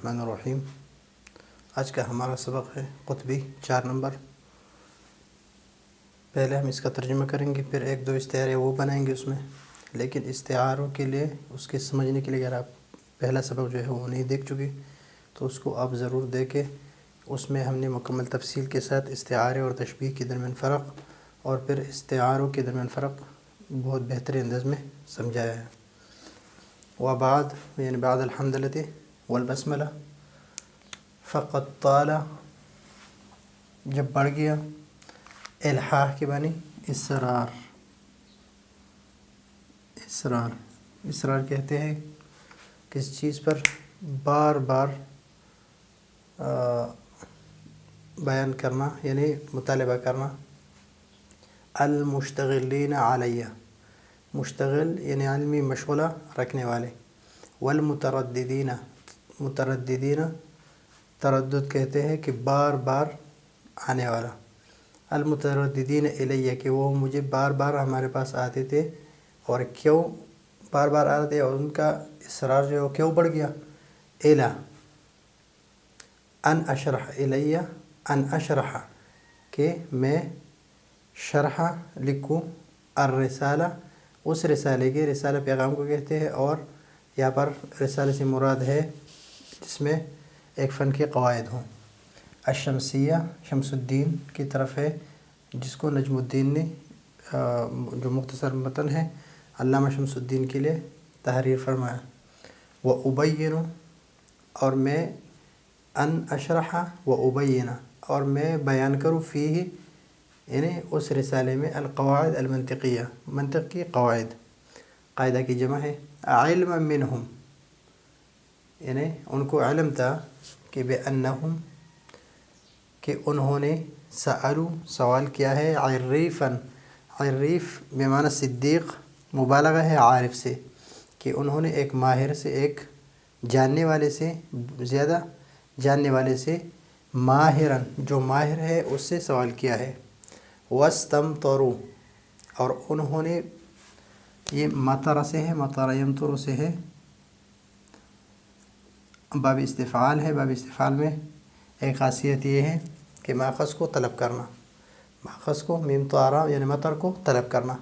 الرحمن الرحیم۔ آج کا ہمارا سبق ہے قطبی 4 نمبر۔ پہلے ہم اس کا ترجمہ کریں گے، پھر 1-2 استعارے وہ بنائیں گے اس میں، لیکن استعاروں کے لیے اس کے سمجھنے کے لیے اگر آپ پہلا سبق جو ہے وہ نہیں دیکھ چکے تو اس کو آپ ضرور دیکھیں۔ اس میں ہم نے مکمل تفصیل کے ساتھ استعارے اور تشبیہ کے درمیان فرق اور پھر استعاروں کے درمیان فرق بہت بہترین انداز میں سمجھایا ہے۔ وبعد یعنی بعد الحمدللہ والبسملہ، فقط طال جب بڑھ گیا، الحاح کے معنی اصرار کہتے ہیں کسی چیز پر بار بار بیان کرنا یعنی مطالبہ کرنا۔ المشتغلین علیہ، مشتغل یعنی علمی مشغلہ رکھنے والے۔ والمترددین، مترددین تردد کہتے ہیں کہ بار بار آنے والا۔ المترددین الیہ کہ وہ مجھے بار بار ہمارے پاس آتے تھے، اور کیوں بار بار آتے تھے اور ان کا اصرار جو ہے وہ کیوں بڑھ گیا۔ الی ان اشرح، الیہ ان اشرح کہ میں شرح لکھوں، الرسالہ اس رسالے کے، رسالہ پیغام کو کہتے ہیں، اور یہاں پر رسالے سے مراد ہے جس میں ایک فن کے قواعد ہوں۔ الشمسیہ شمس الدین کی طرف ہے، جس کو نجم الدین نے جو مختصر متن ہے علامہ شمس الدین کے لیے تحریر فرمایا۔ وَأُبَيِّنُ اور میں، ان اشرح وَأُبَيِّنَ اور میں بیان کروں، فیہ یعنی اس رسالے میں، القواعد المنطقیہ منطق کی قواعد، قاعدہ کی جمع ہے۔ علما منہم یعنی ان کو علم تھا کہ بأنہم کہ انہوں نے، سألوا سوال کیا ہے، عریفاً، عریف بمعنی صدیق، مبالغہ ہے عارف سے، کہ انہوں نے ایک ماہر سے، ایک جاننے والے سے، زیادہ جاننے والے سے، ماہراً جو ماہر ہے اس سے سوال کیا ہے۔ واستمطروا اور انہوں نے، یہ مطر سے ہے، مطر یمطر سے ہے، باب استفعال ہے۔ باب استفعال میں ایک خاصیت یہ ہے کہ ماخذ کو طلب کرنا، ماخذ کو میم طارہ یعنی مطر کو طلب کرنا۔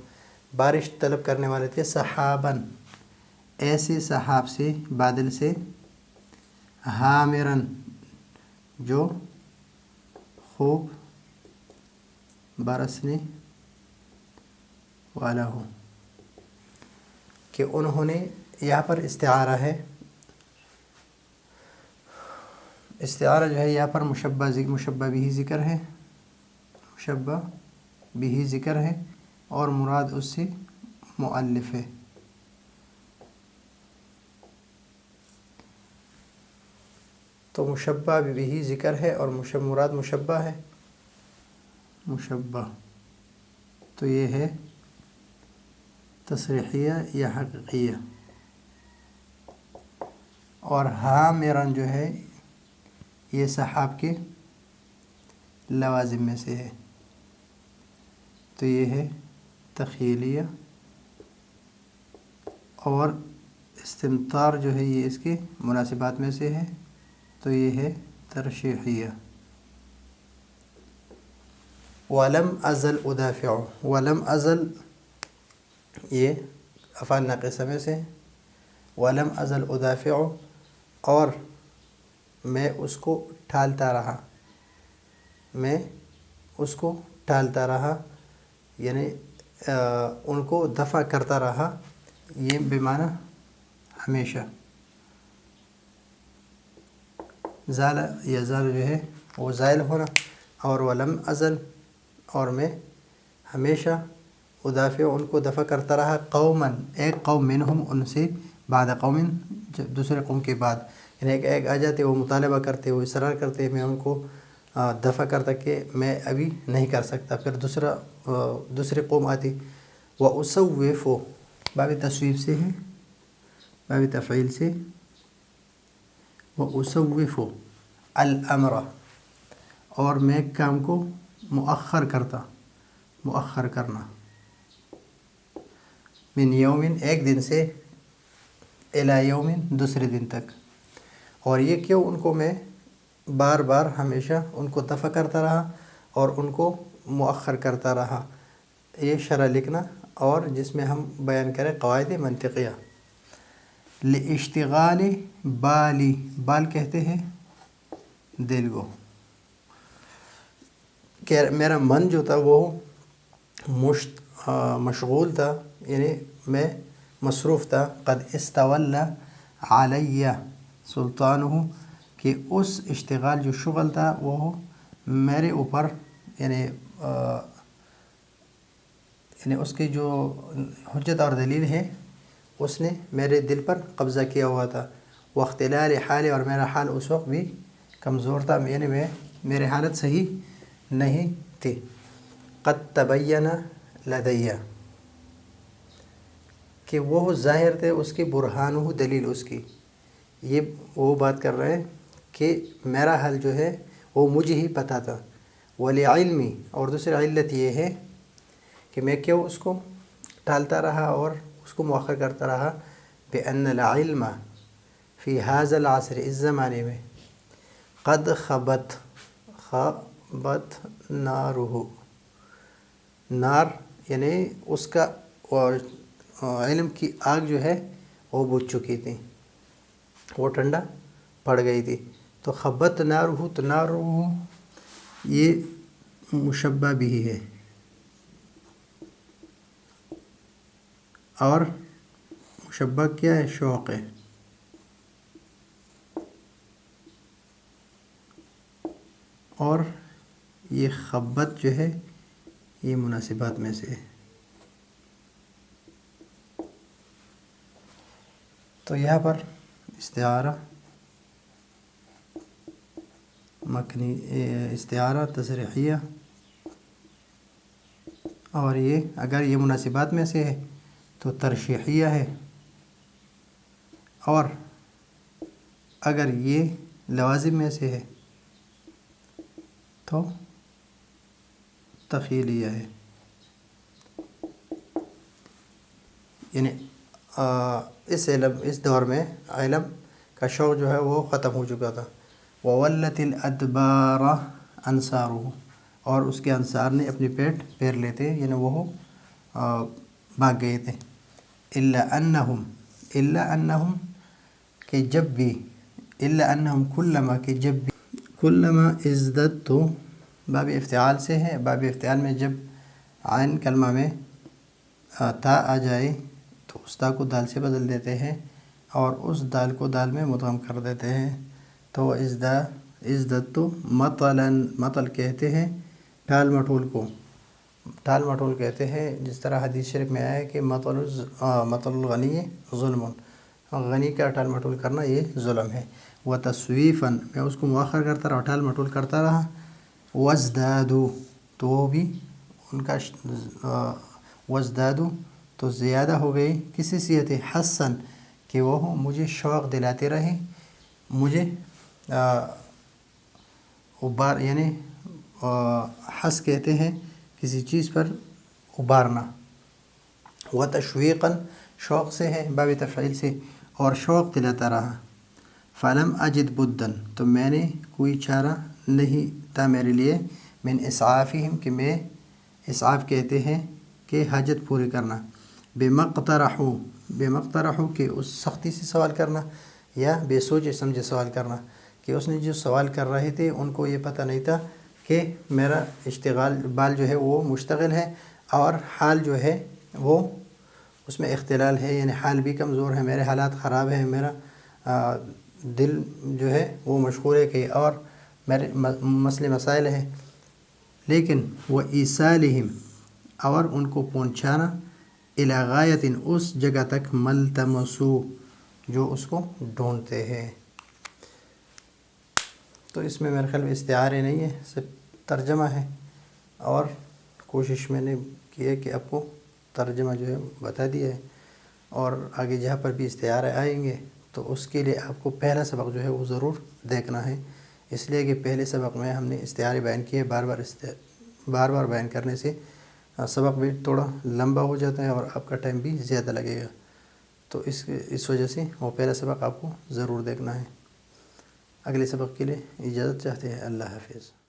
بارش طلب کرنے والے تھے، سحاباً ایسے سحاب سے، بادل سے، حامراً جو خوب برسنے والا ہو، کہ انہوں نے، یہاں پر استعارہ ہے، استعارہ جو ہے یہاں پر مشبہ بھی ذکر ہے، مشبہ بھی ذکر ہے، اور مراد اس سے مؤلف ہے۔ تو مشبہ بھی ذکر ہے اور مراد مشبہ ہے، مشبہ تو یہ ہے تصریحیہ یا حقیقیہ۔ اور حامراً جو ہے یہ سحاب کے لوازم میں سے ہے، تو یہ ہے تخیلیہ، اور استمطار جو ہے یہ اس کی مناسبات میں سے ہے، تو یہ ہے ترشیحیہ۔ وَلَمْ أَزَلْ أُدَافِعُ، وَلَمْ أَزَلْ یہ افعال ناقصہ میں سے، وَلَمْ أَزَلْ أُدَافِعُ اور میں اس کو ٹھالتا رہا، میں اس کو ٹھالتا رہا یعنی ان کو دفع کرتا رہا، یہ بمعنی ہمیشہ۔ زال یزال جو ہے وہ زائل ہونا، اور ولم ازل اور میں ہمیشہ، ادافع ان کو دفع کرتا رہا، قوماً ایک قوم، منہم ان سے، بعد قوم دوسرے قوم کے بعد، یعنی ایک آ جاتے وہ مطالبہ کرتے، وہ اصرار کرتے، میں ان کو دفع کرتا کہ میں ابھی نہیں کر سکتا، پھر دوسری قوم آتی۔ وَأُسَوِّفُ باب تصویف سے ہے، باب تفعیل سے، وَأُسَوِّفُ الْأَمْرَ اور میں کام کو مؤخر کرتا، مؤخر کرنا، من یومن ایک دن سے، الی یومن دوسرے دن تک۔ اور یہ کیوں ان کو میں بار بار ہمیشہ ان کو دفع کرتا رہا اور ان کو مؤخر کرتا رہا، یہ شرح لکھنا اور جس میں ہم بیان کریں قواعد منطقیہ۔ لاشتغال بالی، بال کہتے ہیں دل کو، کہ میرا من جو تھا وہ مشغول تھا، یعنی میں مصروف تھا، قد استول علی سلطانہ، کہ اس اشتغال جو شغل تھا وہ میرے اوپر یعنی اس کی جو حجت اور دلیل ہے اس نے میرے دل پر قبضہ کیا ہوا تھا۔ واختلال حال، اور میرا حال اس وقت بھی کمزور تھا، یعنی میرے حالت صحیح نہیں تھی۔ قد تبین لدی، کہ وہ ظاہر تھے اس کی برہانہ، دلیل اس کی، یہ وہ بات کر رہے ہیں کہ میرا حل جو ہے وہ مجھے ہی پتہ تھا۔ ولعلمی، اور دوسری علت یہ ہے کہ میں کیوں اس کو ٹالتا رہا اور اس کو مؤخر کرتا رہا، بأن العلم فی ھذا العصر، اس زمانے میں، قد خبت نارہ، نار یعنی اس کا علم کی آگ جو ہے وہ بجھ چکی تھی، وہ ٹھنڈا پڑ گئی تھی۔ تو خبت نارہ، تو نارہ یہ مشبہ بھی ہے، اور مشبہ کیا ہے؟ شوق ہے، اور یہ خبت جو ہے یہ مناسبات میں سے ہے۔ تو یہاں پر استعارہ مکنی، استعارہ تصریحیہ، اور یہ اگر یہ مناسبات میں سے ہے تو ترشیحیہ ہے، اور اگر یہ لوازم میں سے ہے تو تخیلیہ ہے۔ یعنی اس دور میں علم کا شوق جو ہے وہ ختم ہو چکا تھا۔ وولت الادبار انصارہ، اور اس کے انصار نے اپنے پیٹ پھیر لیتے، یعنی وہ بھاگ گئے تھے۔ الا انہم، کہ جب بھی، الا انہم کلما، کہ جب بھی، کلما ازددت، باب افتعال سے ہے، باب افتعال میں جب عین کلمہ میں تا آ جائے تو اس تا کو دال سے بدل دیتے ہیں اور اس دال کو دال میں مدغم کر دیتے ہیں۔ تو ازددت مطلاً، مطل کہتے ہیں ٹال مٹول کو، ٹال مٹول کہتے ہیں، جس طرح حدیث شریف میں آیا ہے کہ مطل الغنی ظلم، غنی کا ٹال مٹول کرنا یہ ظلم ہے۔ وتصویفاً، میں اس کو مؤخر کرتا رہا، ٹال مٹول کرتا رہا۔ وازدادوا، تو وہ بھی ان کا وازدادوا، تو زیادہ ہو گئی، کسی صیغہ حسن، کہ وہ مجھے شوق دلاتے رہے، مجھے یعنی حس کہتے ہیں کسی چیز پر ابارنا، وتشویقاً، شوق سے ہے، باب تفعیل سے، اور شوق دلاتا رہا۔ فلم اجد بدن، تو میں نے کوئی چارہ نہیں تھا میرے لیے، من اسعافہم، کہ میں، اسعاف کہتے ہیں کہ حاجت پوری کرنا، بمقترحو، کہ اس سختی سے سوال کرنا، یا بے سوچے سمجھے سوال کرنا، کہ اس نے جو سوال کر رہے تھے ان کو یہ پتہ نہیں تھا کہ میرا اشتغال، بال جو ہے وہ مشتغل ہے، اور حال جو ہے وہ اس میں اختلال ہے، یعنی حال بھی کمزور ہے، میرے حالات خراب ہیں، میرا دل جو ہے وہ مشغول ہے کہ اور میرے مسئلے مسائل ہیں۔ لیکن وہ ایصالہم، اور ان کو پہنچانا، الی غایۃ، اس جگہ تک، ملتمسو، جو اس کو ڈھونڈتے ہیں۔ تو اس میں میرے خیال میں استعارے نہیں ہے، صرف ترجمہ ہے، اور کوشش میں نے کی ہے کہ آپ کو ترجمہ جو ہے بتا دیا ہے، اور آگے جہاں پر بھی استعارے آئیں گے تو اس کے لیے آپ کو پہلا سبق جو ہے وہ ضرور دیکھنا ہے، اس لیے کہ پہلے سبق میں ہم نے استعارے بیان کیے، بار بار بیان کرنے سے سبق بھی تھوڑا لمبا ہو جاتا ہے اور آپ کا ٹائم بھی زیادہ لگے گا، تو اس وجہ سے وہ پہلا سبق آپ کو ضرور دیکھنا ہے۔ اگلے سبق کے لیے اجازت چاہتے ہیں. اللہ حافظ.